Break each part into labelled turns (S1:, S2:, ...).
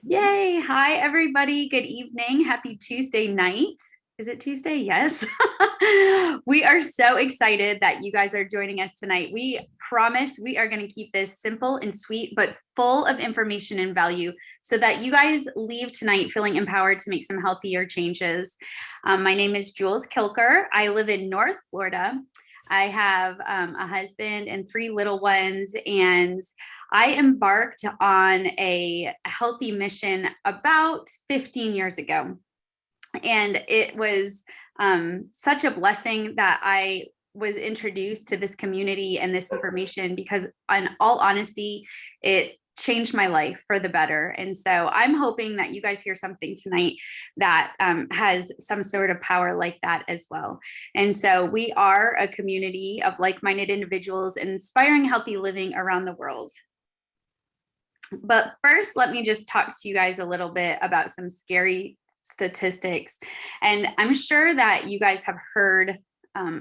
S1: Yay. Hi, everybody. Good evening. Happy Tuesday night. Is it Tuesday? Yes. We are so excited that you guys are joining us tonight. We promise we are going to keep this simple and sweet, but full of information and value so that you guys leave tonight feeling empowered to make some healthier changes. My name is Jules Kilker. I live in North Florida. I have a husband and three little ones, and I embarked on a healthy mission about 15 years ago. And it was such a blessing that I was introduced to this community and this information because, in all honesty, it changed my life for the better. And so I'm hoping that you guys hear something tonight that has some sort of power like that as well. And so we are a community of like-minded individuals inspiring healthy living around the world. But first, let me just talk to you guys a little bit about some scary statistics. And I'm sure that you guys have heard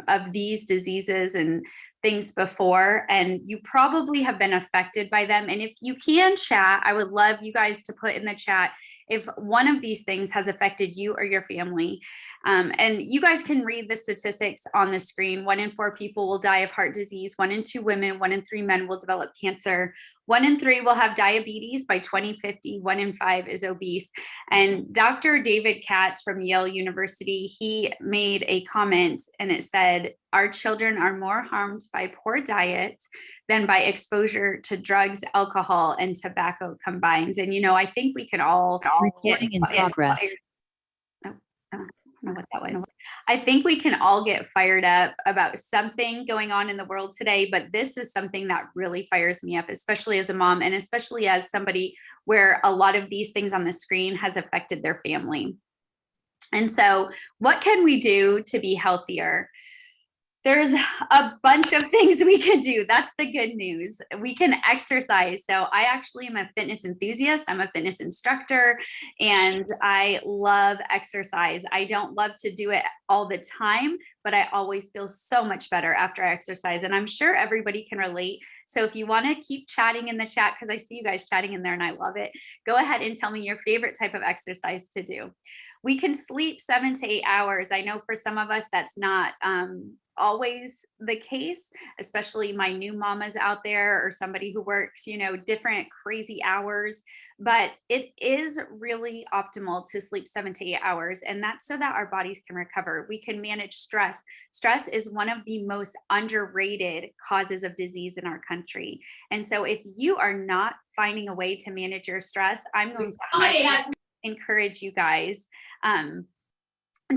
S1: of these diseases and things before, and you probably have been affected by them. And if you can chat, I would love you guys to put in the chat if one of these things has affected you or your family. And you guys can read the statistics on the screen. 1 in 4 people will die of heart disease. 1 in 2 women, 1 in 3 men will develop cancer. 1 in 3 will have diabetes by 2050. 1 in 5 is obese. And Dr. David Katz from Yale University, he made a comment and it said, our children are more harmed by poor diet than by exposure to drugs, alcohol, and tobacco combined. And, I think we can all
S2: Recording in progress.
S1: I don't know what that was. I think we can all get fired up about something going on in the world today, but this is something that really fires me up, especially as a mom and especially as somebody where a lot of these things on the screen has affected their family. And so what can we do to be healthier? There's a bunch of things we can do. That's the good news. We can exercise. So I actually am a fitness enthusiast. I'm a fitness instructor and I love exercise. I don't love to do it all the time, but I always feel so much better after I exercise. And I'm sure everybody can relate. So if you want to keep chatting in the chat, because I see you guys chatting in there and I love it, go ahead and tell me your favorite type of exercise to do. We can sleep 7 to 8 hours. I know for some of us that's not always the case, especially my new mamas out there or somebody who works, different crazy hours. But it is really optimal to sleep 7 to 8 hours. And that's so that our bodies can recover. We can manage stress. Stress is one of the most underrated causes of disease in our country. And so if you are not finding a way to manage your stress, I'm going to encourage you guys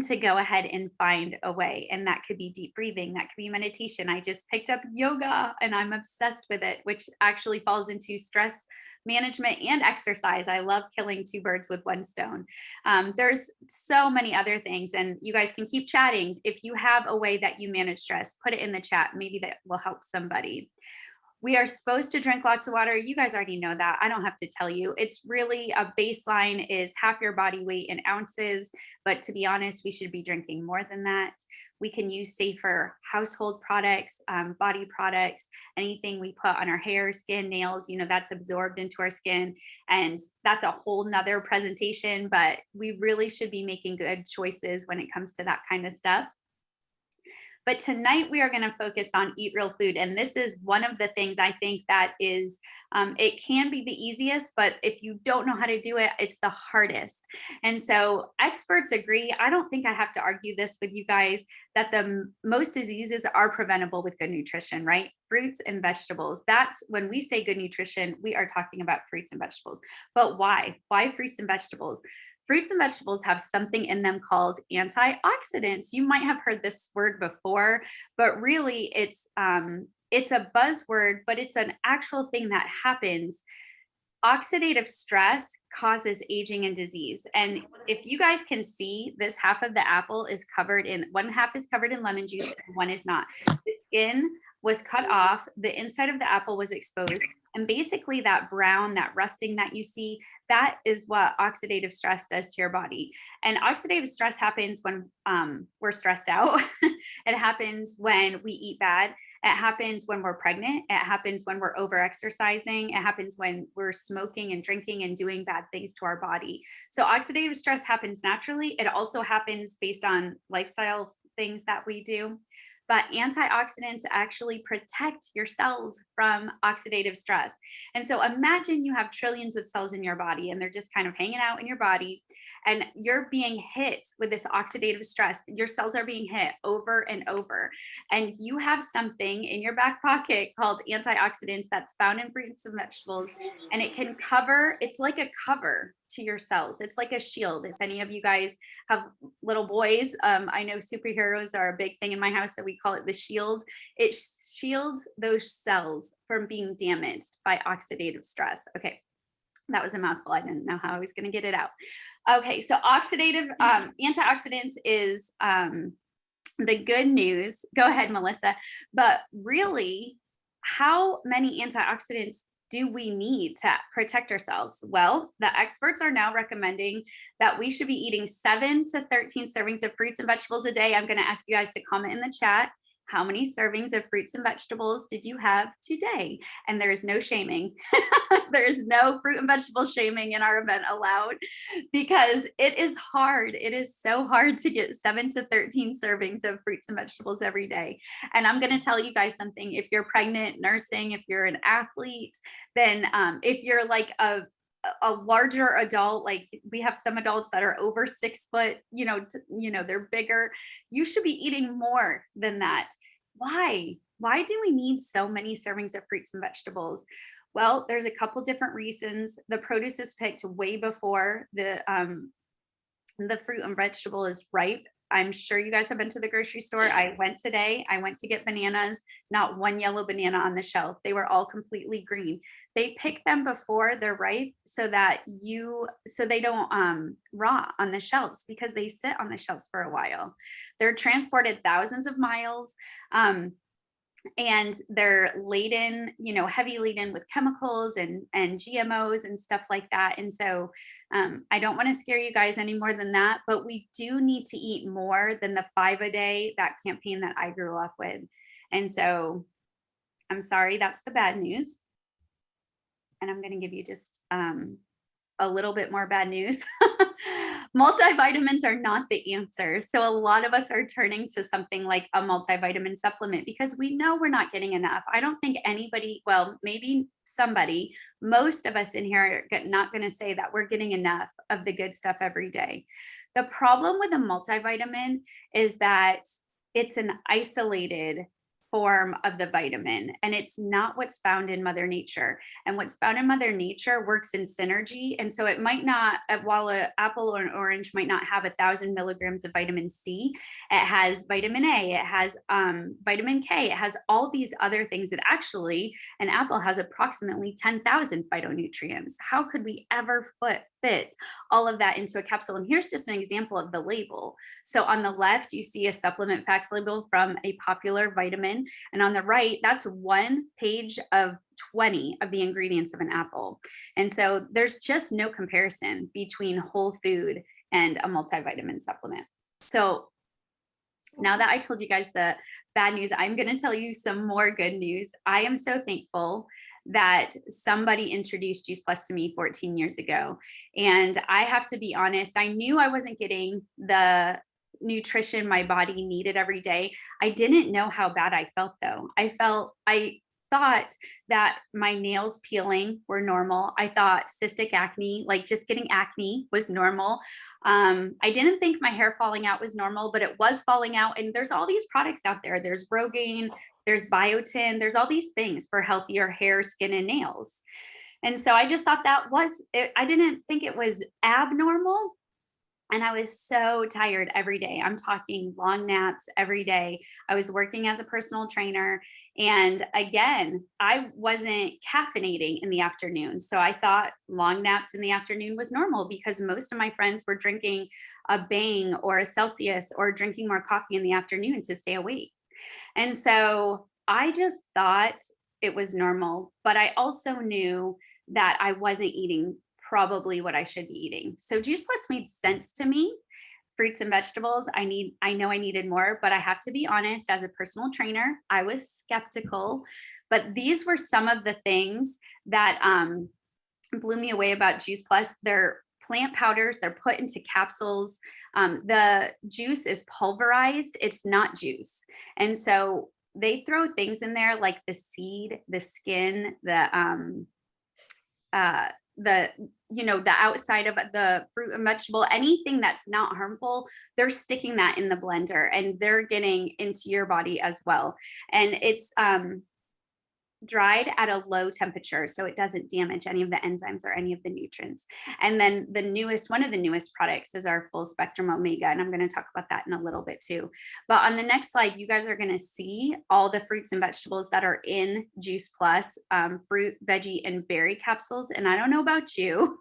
S1: to go ahead and find a way. And that could be deep breathing, that could be meditation. I just picked up yoga and I'm obsessed with it, which actually falls into stress management and exercise. I love killing 2 birds with 1 stone. There's so many other things, and you guys can keep chatting. If you have a way that you manage stress, put it in the chat. Maybe that will help somebody. We are supposed to drink lots of water. You guys already know that. I don't have to tell you. It's really a baseline is half your body weight in ounces. But to be honest, we should be drinking more than that. We can use safer household products, body products, anything we put on our hair, skin, nails, that's absorbed into our skin. And that's a whole nother presentation, but we really should be making good choices when it comes to that kind of stuff. But tonight we are going to focus on eat real food. And this is one of the things I think that is, it can be the easiest, but if you don't know how to do it, it's the hardest. And so experts agree. I don't think I have to argue this with you guys that the most diseases are preventable with good nutrition, right? Fruits and vegetables. That's when we say good nutrition, we are talking about fruits and vegetables. But why? Why fruits and vegetables? Fruits and vegetables have something in them called antioxidants. You might have heard this word before, but really it's a buzzword, but it's an actual thing that happens. Oxidative stress causes aging and disease. And if you guys can see, this half of the apple is covered in, 1/2 is covered in lemon juice and 1 is not. The skin was cut off, the inside of the apple was exposed. And basically that brown, that rusting that you see, that is what oxidative stress does to your body. And oxidative stress happens when we're stressed out. It happens when we eat bad. It happens when we're pregnant. It happens when we're overexercising. It happens when we're smoking and drinking and doing bad things to our body. So oxidative stress happens naturally. It also happens based on lifestyle things that we do. But antioxidants actually protect your cells from oxidative stress. And so imagine you have trillions of cells in your body and they're just kind of hanging out in your body, and you're being hit with this oxidative stress. Your cells are being hit over and over. And you have something in your back pocket called antioxidants that's found in fruits and vegetables. And it can cover, it's like a cover to your cells. It's like a shield. If any of you guys have little boys, I know superheroes are a big thing in my house, so we call it the shield. It shields those cells from being damaged by oxidative stress. Okay, that was a mouthful. I didn't know how I was going to get it out. Okay, so antioxidants is the good news. Go ahead, Melissa. But really, how many antioxidants do we need to protect ourselves? Well, the experts are now recommending that we should be eating 7 to 13 servings of fruits and vegetables a day. I'm going to ask you guys to comment in the chat. How many servings of fruits and vegetables did you have today? And there is no shaming. There is no fruit and vegetable shaming in our event allowed, because it is hard. It is so hard to get 7 to 13 servings of fruits and vegetables every day. And I'm going to tell you guys something. If you're pregnant, nursing, if you're an athlete, then if you're like a larger adult, like we have some adults that are over 6 foot, they're bigger, you should be eating more than that. Why do we need so many servings of fruits and vegetables? Well, there's a couple different reasons. The produce is picked way before the fruit and vegetable is ripe. I'm sure you guys have been to the grocery store. I went today. I went to get bananas, not one yellow banana on the shelf. They were all completely green. They pick them before they're ripe so they don't rot on the shelves, because they sit on the shelves for a while. They're transported thousands of miles. And they're laden, heavy laden with chemicals and GMOs and stuff like that. And so I don't want to scare you guys any more than that, but we do need to eat more than the 5 a day, that campaign that I grew up with. And so I'm sorry, that's the bad news. And I'm going to give you just a little bit more bad news. Multivitamins are not the answer. So a lot of us are turning to something like a multivitamin supplement because we know we're not getting enough. I don't think anybody, well, maybe somebody, most of us in here are not going to say that we're getting enough of the good stuff every day. The problem with a multivitamin is that it's an isolated form of the vitamin, and it's not what's found in Mother Nature. And what's found in Mother Nature works in synergy. And so it might not, while an apple or an orange might not have 1,000 milligrams of vitamin C, it has vitamin A, it has vitamin K, it has all these other things that actually an apple has approximately 10,000 phytonutrients. How could we ever fit all of that into a capsule? And here's just an example of the label. So on the left, you see a supplement facts label from a popular vitamin. And on the right, that's one page of 20 of the ingredients of an apple. And so there's just no comparison between whole food and a multivitamin supplement. So now that I told you guys the bad news, I'm going to tell you some more good news. I am so thankful that somebody introduced Juice Plus to me 14 years ago. And I have to be honest, I knew I wasn't getting the nutrition my body needed every day. I didn't know how bad I felt though. I thought that my nails peeling were normal. I thought cystic acne, like just getting acne, was normal. I didn't think my hair falling out was normal, but it was falling out. And there's all these products out there. There's Rogaine, there's biotin, there's all these things for healthier hair, skin, and nails. And so I just thought that was it. I didn't think it was abnormal. And I was so tired every day. I'm talking long naps every day. I was working as a personal trainer. And again, I wasn't caffeinating in the afternoon. So I thought long naps in the afternoon was normal because most of my friends were drinking a Bang or a Celsius or drinking more coffee in the afternoon to stay awake. And so I just thought it was normal, but I also knew that I wasn't eating probably what I should be eating. So Juice Plus made sense to me fruits and vegetables. I know I needed more, but I have to be honest, as a personal trainer, I was skeptical. But these were some of the things that blew me away about Juice Plus. They're plant powders, they're put into capsules. The juice is pulverized, it's not juice. And so they throw things in there like the seed, the skin, uh the the outside of the fruit and vegetable, anything that's not harmful, they're sticking that in the blender and they're getting into your body as well. And it's dried at a low temperature so it doesn't damage any of the enzymes or any of the nutrients. And then one of the newest products is our full spectrum omega, and I'm going to talk about that in a little bit too. But on the next slide, you guys are going to see all the fruits and vegetables that are in Juice Plus, fruit, veggie, and berry capsules. And I don't know about you,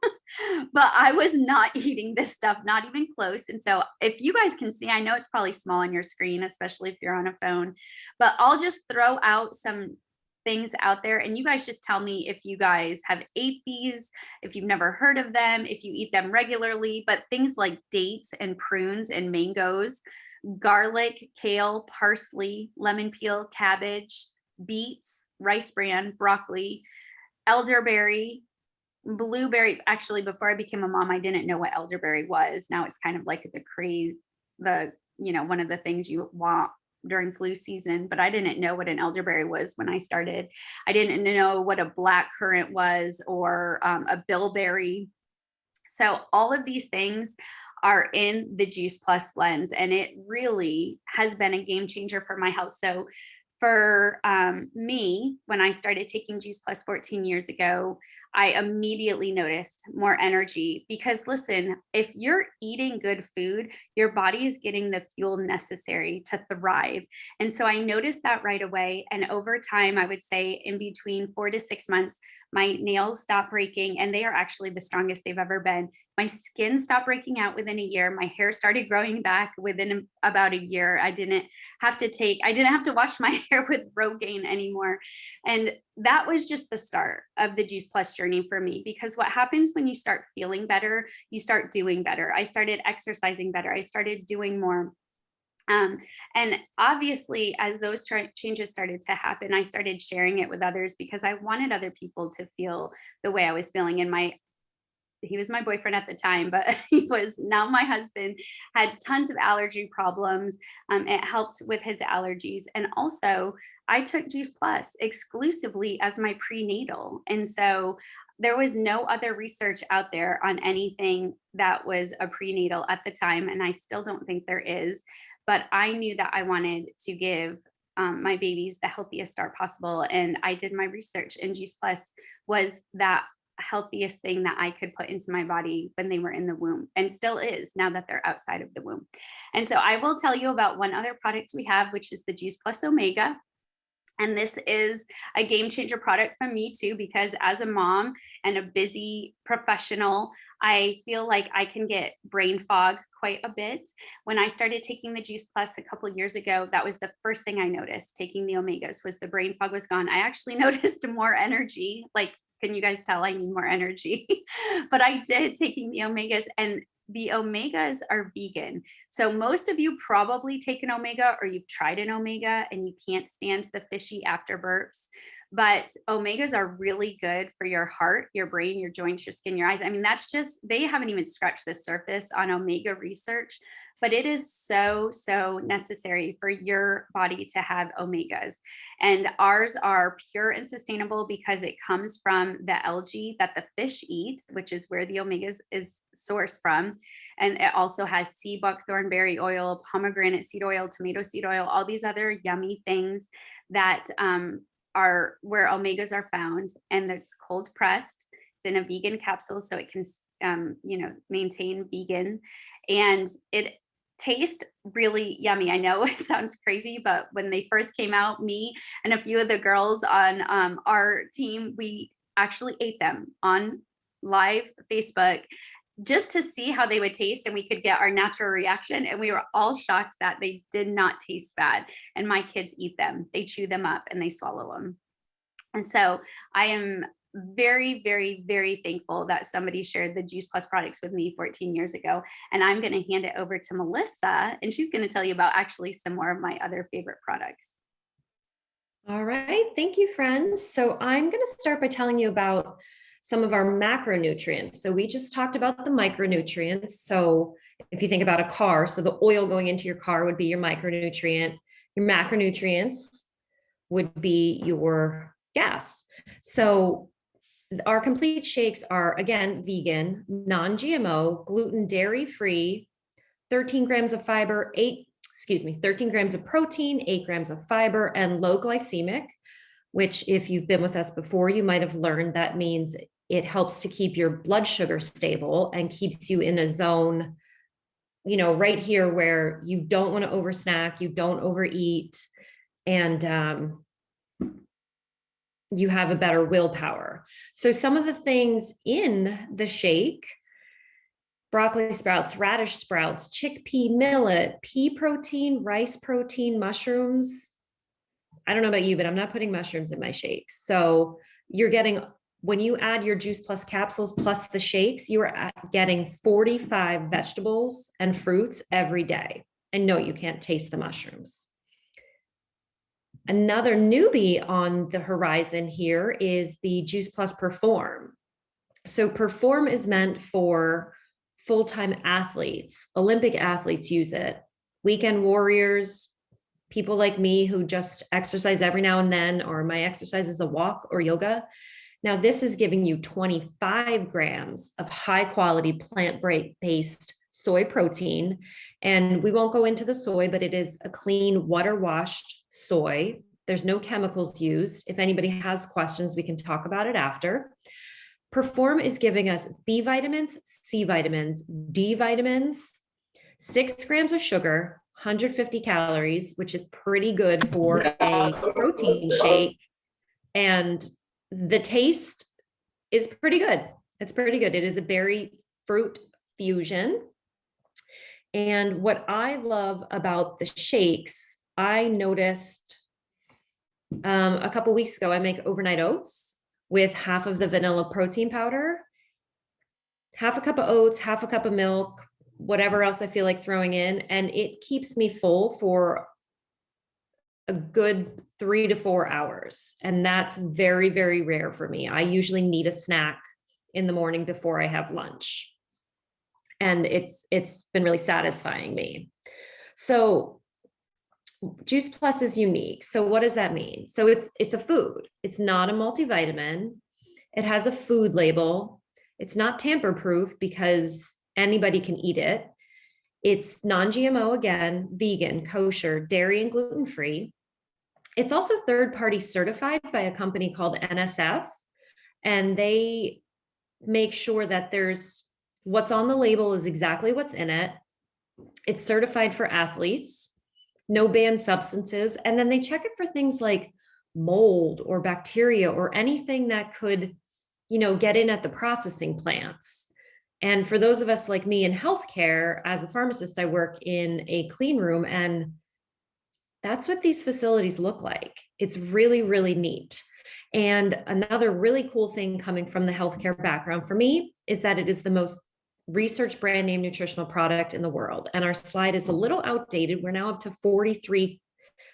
S1: but I was not eating this stuff, not even close. And so if you guys can see, I know it's probably small on your screen, especially if you're on a phone, but I'll just throw out some things out there and you guys just tell me if you guys have ate these, if you've never heard of them, if you eat them regularly. But things like dates and prunes and mangoes, garlic, kale, parsley, lemon peel, cabbage, beets, rice bran, broccoli, elderberry, blueberry. Actually, before I became a mom, I didn't know what elderberry was. Now it's kind of like the craze, one of the things you want during flu season, but I didn't know what an elderberry was when I started. I didn't know what a black currant was or a bilberry. So all of these things are in the Juice Plus blends, and it really has been a game changer for my health. So for me, when I started taking Juice Plus 14 years ago, I immediately noticed more energy because listen, if you're eating good food, your body is getting the fuel necessary to thrive. And so I noticed that right away. And over time, I would say in between 4 to 6 months, my nails stopped breaking and they are actually the strongest they've ever been. My skin stopped breaking out within a year. My hair started growing back within about a year. I didn't have to wash my hair with Rogaine anymore. And that was just the start of the Juice Plus journey for me, because what happens when you start feeling better, you start doing better. I started exercising better. I started doing more. And obviously, as those changes started to happen, I started sharing it with others because I wanted other people to feel the way I was feeling. And he was my boyfriend at the time, but he was now my husband, had tons of allergy problems. It helped with his allergies. And also, I took Juice Plus exclusively as my prenatal. And so there was no other research out there on anything that was a prenatal at the time. And I still don't think there is. But I knew that I wanted to give my babies the healthiest start possible. And I did my research, and Juice Plus was that healthiest thing that I could put into my body when they were in the womb, and still is now that they're outside of the womb. And so I will tell you about one other product we have, which is the Juice Plus Omega. And this is a game changer product for me too, because as a mom and a busy professional, I feel like I can get brain fog quite a bit. When I started taking the Juice Plus a couple of years ago, that was the first thing I noticed taking the omegas was the brain fog was gone. I actually noticed more energy. Like, can you guys tell I need more energy? But I did taking the omegas, and the omegas are vegan. So most of you probably take an omega or you've tried an omega and you can't stand the fishy after burps. But omegas are really good for your heart, your brain, your joints, your skin, your eyes. I mean, they haven't even scratched the surface on omega research, but it is so, so necessary for your body to have omegas. And ours are pure and sustainable because it comes from the algae that the fish eat, which is where the omegas is sourced from. And it also has sea buckthornberry oil, pomegranate seed oil, tomato seed oil, all these other yummy things that are where omegas are found. And it's cold pressed. It's in a vegan capsule, so it can, maintain vegan. And it tastes really yummy. I know it sounds crazy, but when they first came out, me and a few of the girls on our team, we actually ate them on live Facebook just to see how they would taste, and we could get our natural reaction. And we were all shocked that they did not taste bad. And my kids eat them. They chew them up and they swallow them. And so I am very, very, very thankful that somebody shared the Juice Plus products with me 14 years ago. And I'm going to hand it over to Melissa, and she's going to tell you about actually some more of my other favorite products.
S2: All right, thank you, friends. So I'm going to start by telling you about some of our macronutrients. So we just talked about the micronutrients. So if you think about a car, so the oil going into your car would be your micronutrient. Your macronutrients would be your gas. So our complete shakes are, again, vegan, non-GMO, gluten, dairy-free, 13 grams of fiber, 13 grams of protein, 8 grams of fiber, and low glycemic, which if you've been with us before, you might have learned that means it helps to keep your blood sugar stable and keeps you in a zone, right here where you don't want to oversnack, you don't overeat, and you have a better willpower. So some of the things in the shake: broccoli sprouts, radish sprouts, chickpea millet, pea protein, rice protein, mushrooms. I don't know about you, but I'm not putting mushrooms in my shakes. So you're getting, when you add your Juice Plus capsules plus the shakes, you are getting 45 vegetables and fruits every day. And no, you can't taste the mushrooms. Another newbie on the horizon here is the Juice Plus Perform. So Perform is meant for full-time athletes. Olympic athletes use it. Weekend warriors, people like me who just exercise every now and then, or my exercise is a walk or yoga. Now, this is giving you 25 grams of high-quality plant-based soy protein. And we won't go into the soy, but it is a clean, water-washed soy. There's no chemicals used. If anybody has questions, we can talk about it after. Perform is giving us B vitamins, C vitamins, D vitamins, 6 grams of sugar, 150 calories, which is pretty good for a protein shake. And the taste is pretty good. It's pretty good. It is a berry fruit fusion. And what I love about the shakes, I noticed a couple weeks ago, I make overnight oats with half of the vanilla protein powder, half a cup of oats, half a cup of milk, whatever else I feel like throwing in. And it keeps me full for a good 3 to 4 hours. And that's very, very rare for me. I usually need a snack in the morning before I have lunch. And it's been really satisfying me. So Juice Plus is unique. So what does that mean? So it's a food. It's not a multivitamin. It has a food label. It's not tamper-proof because anybody can eat it. It's non-GMO, again, vegan, kosher, dairy, and gluten-free. It's also third-party certified by a company called NSF, and they make sure that what's on the label is exactly what's in it. It's certified for athletes, no banned substances, and then they check it for things like mold or bacteria or anything that could, get in at the processing plants. And for those of us like me in healthcare, as a pharmacist, I work in a clean room, and that's what these facilities look like. It's really, really neat. And another really cool thing coming from the healthcare background for me is that it is the most research brand name nutritional product in the world. And our slide is a little outdated. We're now up to 43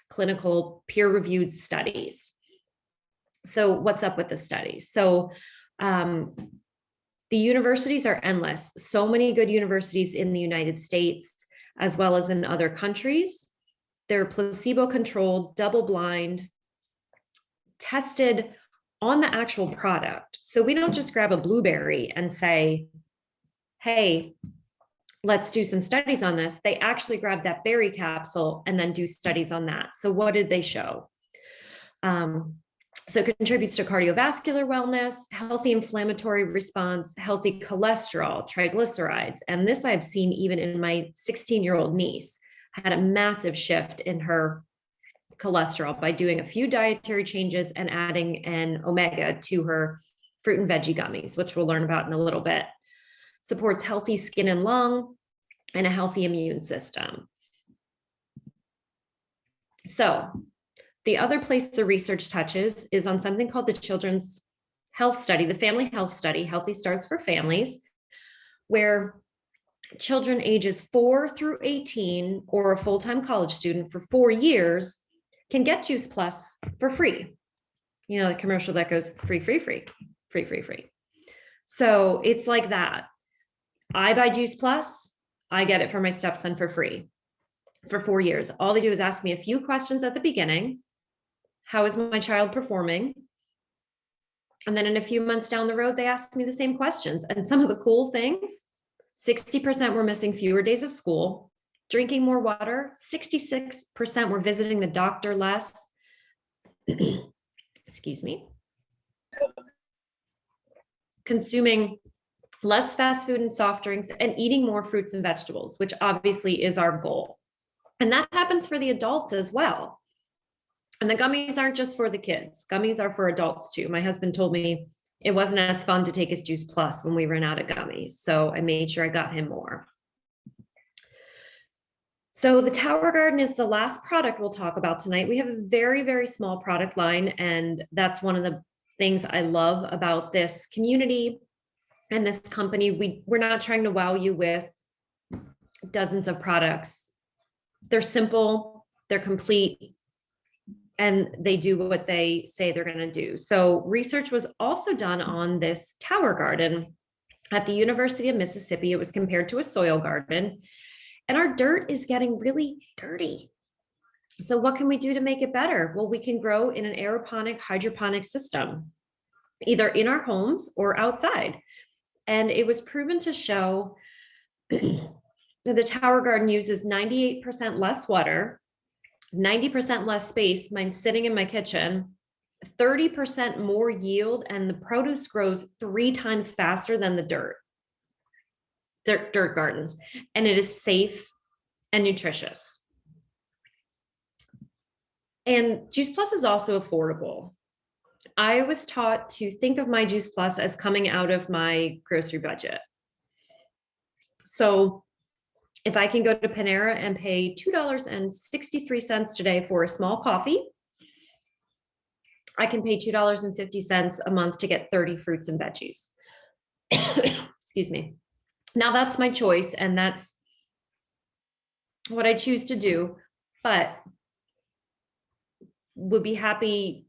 S2: clinical peer-reviewed studies. So what's up with the studies? So the universities are endless. So many good universities in the United States, as well as in other countries. They're placebo-controlled, double-blind, tested on the actual product. So we don't just grab a blueberry and say, hey, let's do some studies on this. They actually grab that berry capsule and then do studies on that. So what did they show? So it contributes to cardiovascular wellness, healthy inflammatory response, healthy cholesterol, triglycerides. And this I've seen even in my 16-year-old niece, had a massive shift in her cholesterol by doing a few dietary changes and adding an omega to her fruit and veggie gummies, which we'll learn about in a little bit. Supports healthy skin and lung and a healthy immune system. So the other place the research touches is on something called the Children's health study, the family health study, Healthy Starts for Families, where children ages 4 through 18 or a full-time college student for 4 years can get Juice Plus for free. You know, the commercial that goes free, free, free, free, free, free. So it's like that. I buy Juice Plus, I get it for my stepson for free for 4 years. All they do is ask me a few questions at the beginning. How is my child performing? And then in a few months down the road, they ask me the same questions. And some of the cool things, 60% were missing fewer days of school, drinking more water, 66% were visiting the doctor less. Excuse me. Consuming less fast food and soft drinks, and eating more fruits and vegetables, which obviously is our goal. And that happens for the adults as well. And the gummies aren't just for the kids. Gummies are for adults too. My husband told me it wasn't as fun to take his Juice Plus when we ran out of gummies. So I made sure I got him more. So the Tower Garden is the last product we'll talk about tonight. We have a very, very small product line, and that's one of the things I love about this community and this company. We're not trying to wow you with dozens of products. They're simple, they're complete, and they do what they say they're going to do. So research was also done on this Tower Garden at the University of Mississippi. It was compared to a soil garden, and our dirt is getting really dirty. So what can we do to make it better? Well, we can grow in an aeroponic, hydroponic system, either in our homes or outside. And it was proven to show that the Tower Garden uses 98% less water, 90% less space, mine sitting in my kitchen, 30% more yield, and the produce grows 3 times faster than the dirt gardens. And it is safe and nutritious. And Juice Plus is also affordable. I was taught to think of my Juice Plus as coming out of my grocery budget. So if I can go to Panera and pay $2.63 today for a small coffee, I can pay $2.50 a month to get 30 fruits and veggies. Excuse me. Now that's my choice, and that's what I choose to do, but would be happy,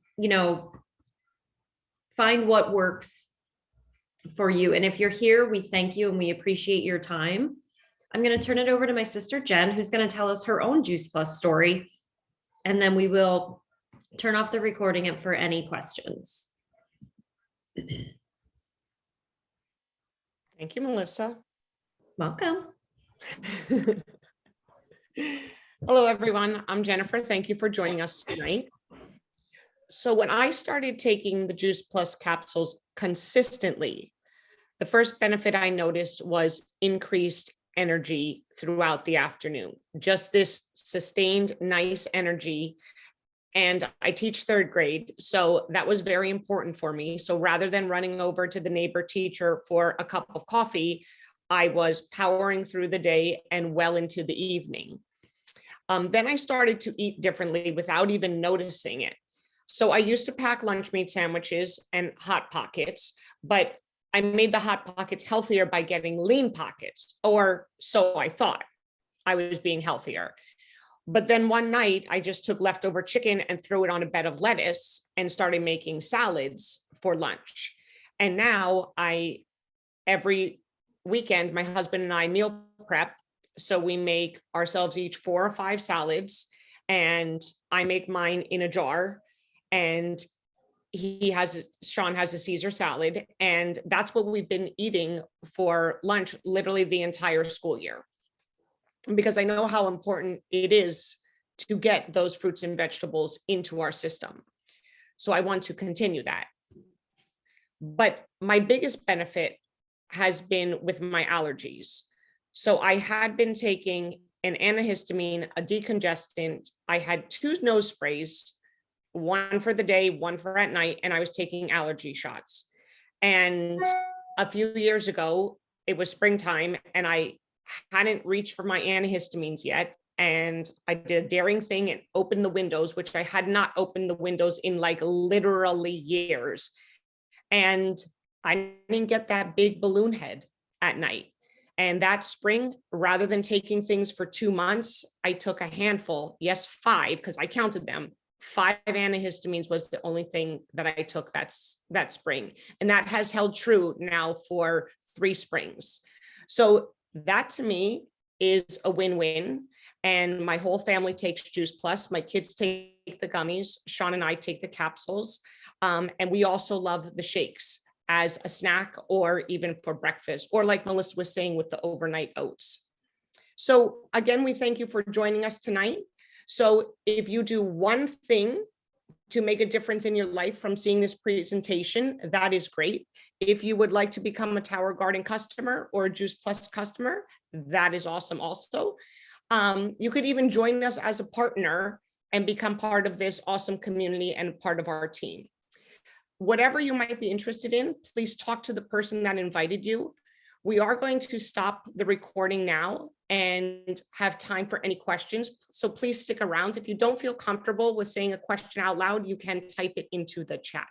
S2: find what works for you. And if you're here, we thank you and we appreciate your time. I'm going to turn it over to my sister, Jen, who's going to tell us her own Juice Plus story. And then we will turn off the recording for any questions.
S3: Thank you, Melissa.
S2: Welcome.
S3: Hello, everyone. I'm Jennifer. Thank you for joining us tonight. So when I started taking the Juice Plus capsules consistently, the first benefit I noticed was increased energy throughout the afternoon, just this sustained, nice energy. And I teach 3rd grade, so that was very important for me. So rather than running over to the neighbor teacher for a cup of coffee, I was powering through the day and well into the evening. Then I started to eat differently without even noticing it. So I used to pack lunch meat sandwiches and Hot Pockets, but I made the Hot Pockets healthier by getting Lean Pockets, or so I thought. I was being healthier. But then one night I just took leftover chicken and threw it on a bed of lettuce and started making salads for lunch. And now every weekend, my husband and I meal prep. So we make ourselves each 4 or 5 salads, and I make mine in a jar, and Sean has a Caesar salad, and that's what we've been eating for lunch literally the entire school year, because I know how important it is to get those fruits and vegetables into our system. So I want to continue that. But my biggest benefit has been with my allergies. So I had been taking an antihistamine, a decongestant. I had 2 nose sprays, one for the day, one for at night, and I was taking allergy shots. And a few years ago, it was springtime, and I hadn't reached for my antihistamines yet. And I did a daring thing and opened the windows, which I had not opened the windows in like literally years. And I didn't get that big balloon head at night. And that spring, rather than taking things for 2 months, I took a handful, yes, 5, because I counted them. 5 antihistamines was the only thing that I took that spring. And that has held true now for 3 springs. So that to me is a win-win. And my whole family takes Juice Plus. My kids take the gummies. Sean and I take the capsules. And we also love the shakes as a snack or even for breakfast, or like Melissa was saying with the overnight oats. So again, we thank you for joining us tonight. So if you do one thing to make a difference in your life from seeing this presentation, that is great. If you would like to become a Tower Garden customer or a Juice Plus customer, that is awesome also. You could even join us as a partner and become part of this awesome community and part of our team. Whatever you might be interested in, please talk to the person that invited you. We are going to stop the recording now and have time for any questions. So please stick around. If you don't feel comfortable with saying a question out loud, you can type it into the chat.